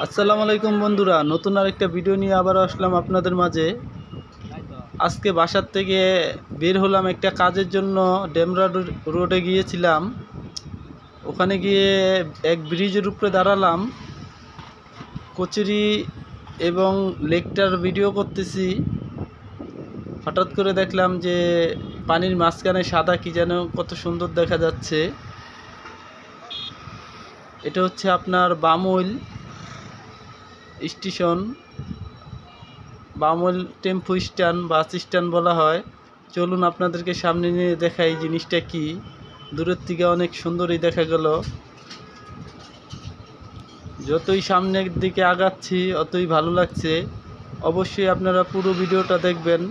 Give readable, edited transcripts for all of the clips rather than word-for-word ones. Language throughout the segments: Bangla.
আসসালামু আলাইকুম বন্ধুরা, নতুন আরেকটা ভিডিও নিয়ে আবার আসলাম আপনাদের মাঝে। আজকে বাসার থেকে বের হলাম একটা কাজের জন্য। ডেমরা রোডে গিয়েছিলাম। ওখানে গিয়ে এক ব্রিজের উপরে দাঁড়ালাম, কচুরি এবং লেকটার ভিডিও করতেছি। হঠাৎ করে দেখলাম যে পানির মাঝখানে সাদা কি যেন কত সুন্দর দেখা যাচ্ছে। এটা হচ্ছে আপনার Bamul station, Bamul tempo stand, bus stand বলা হয়। চলুন আপনাদেরকে সামনে নিয়ে দেখাই জিনিসটা কি। দূরের থেকে অনেক সুন্দরই দেখা গেল। যতই সামনের দিকে আগাচ্ছি অতই ভালো লাগছে। অবশ্যই আপনারা পুরো ভিডিওটা দেখবেন।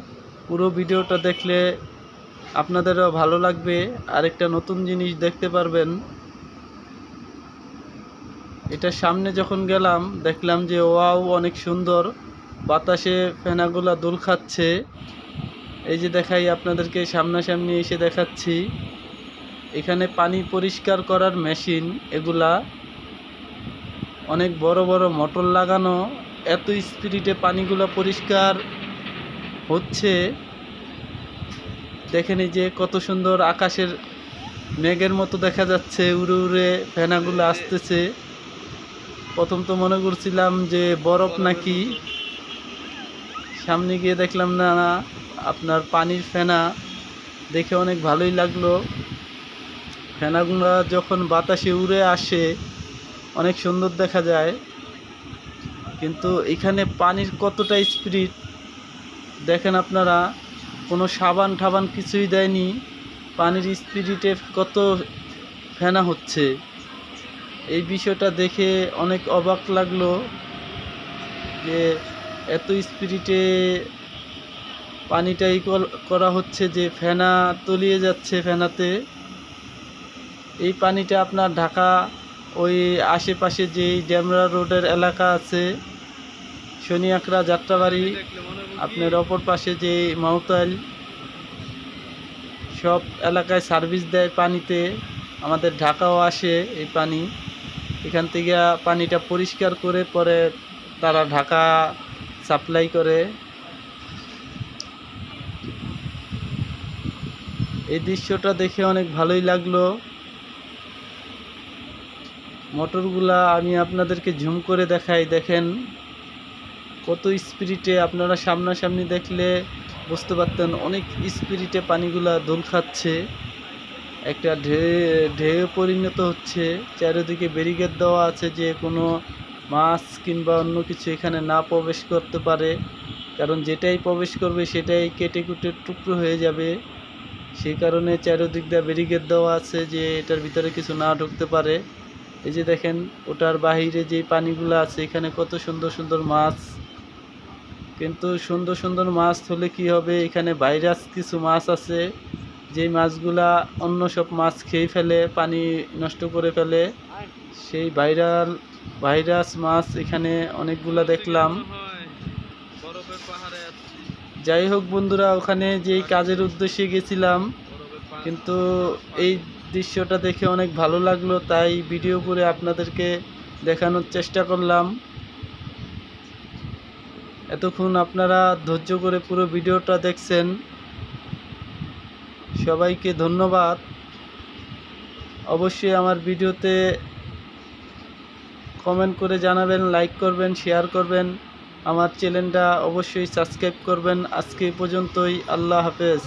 পুরো ভিডিওটা দেখলে আপনাদেরও ভালো লাগবে, আরেকটা নতুন জিনিস দেখতে পারবেন। এটা সামনে যখন গেলাম দেখলাম যে ওয়াও, অনেক সুন্দর। বাতাসে ফেনাগুলা দোল খাচ্ছে। এই যে দেখাই আপনাদেরকে, সামনাসামনি এসে দেখাচ্ছি। এখানে পানি পরিষ্কার করার মেশিন, এগুলা অনেক বড় বড় মোটর লাগানো। এত স্পিডে পানিগুলো পরিষ্কার হচ্ছে। দেখেন এই যে কত সুন্দর, আকাশের মেঘের মতো দেখা যাচ্ছে, উড়ে উড়ে ফেনাগুলো আসতেছে। প্রথম তো মনে করছিলাম যে বরফ নাকি, সামনে গিয়ে দেখলাম না, আপনার পানির ফেনা। দেখে অনেক ভালোই লাগলো। ফেনাগুলো যখন বাতাসে উড়ে আসে অনেক সুন্দর দেখা যায়। কিন্তু এখানে পানির কতটা স্পিড দেখেন আপনারা, কোনো সাবান ঠাবান কিছুই দেয়নি। পানির স্পিডে কত ফেনা হচ্ছে, এই বিষয়টা দেখে অনেক অবাক লাগলো যে এত স্পিডে পানিটাই করা হচ্ছে যে ফেনা তলিয়ে যাচ্ছে ফেনাতে। এই পানিটা আপনার ঢাকা ওই আশেপাশে যেই ডেমরা রোডের এলাকা আছে, শনিয়াকড়া, যাত্রাবাড়ি, আপনার অপর পাশে যে মাউতাইল, সব এলাকায় সার্ভিস দেয় পানিতে। আমাদের ঢাকাও আসে এই পানি। এখান থেকে পানিটা পরিষ্কার করে পরে তারা ঢাকা সাপ্লাই করে। এই দৃশ্যটা দেখে অনেক ভালোই লাগলো। মোটরগুলা আমি আপনাদেরকে ঝুম করে দেখাই, দেখেন কত স্পিডে। আপনারা সামনাসামনি দেখলে বুঝতে পারতেন অনেক স্পিডে পানিগুলা দোল খাচ্ছে, একটা ঢেউ পরিণত হচ্ছে। চারিদিকে ব্যারিকেড দেওয়া আছে যে কোনো মাছ কিংবা অন্য কিছু এখানে না প্রবেশ করতে পারে, কারণ যেটাই প্রবেশ করবে সেটাই কেটে কুটে টুকরো হয়ে যাবে। সেই কারণে চারিদিক দিয়ে ব্যারিকেড দেওয়া আছে যে এটার ভিতরে কিছু না ঢুকতে পারে। এই যে দেখেন ওটার বাহিরে যে পানিগুলো আছে, এখানে কত সুন্দর সুন্দর মাছ। কিন্তু সুন্দর সুন্দর মাছ হলে কি হবে, এখানে ভাইরাস কিছু মাছ আছে, যেই মাছগুলা অন্য সব মাছ খেয়ে ফেলে, পানি নষ্ট করে ফেলে। সেই ভাইরাস মাছ এখানে অনেকগুলা দেখলাম। যাই হোক বন্ধুরা, ওখানে যেই কাজের উদ্দেশ্যে গেছিলাম, কিন্তু এই দৃশ্যটা দেখে অনেক ভালো লাগলো, তাই ভিডিও করে আপনাদেরকে দেখানোর চেষ্টা করলাম। এতক্ষণ আপনারা ধৈর্য করে পুরো ভিডিওটা দেখছেন, সবাইকে ধন্যবাদ। অবশ্যই আমার ভিডিওতে কমেন্ট করে জানাবেন, লাইক করবেন, শেয়ার করবেন, আমার চ্যানেলটা অবশ্যই সাবস্ক্রাইব করবেন। আজকে এই পর্যন্তই, আল্লাহ হাফেজ।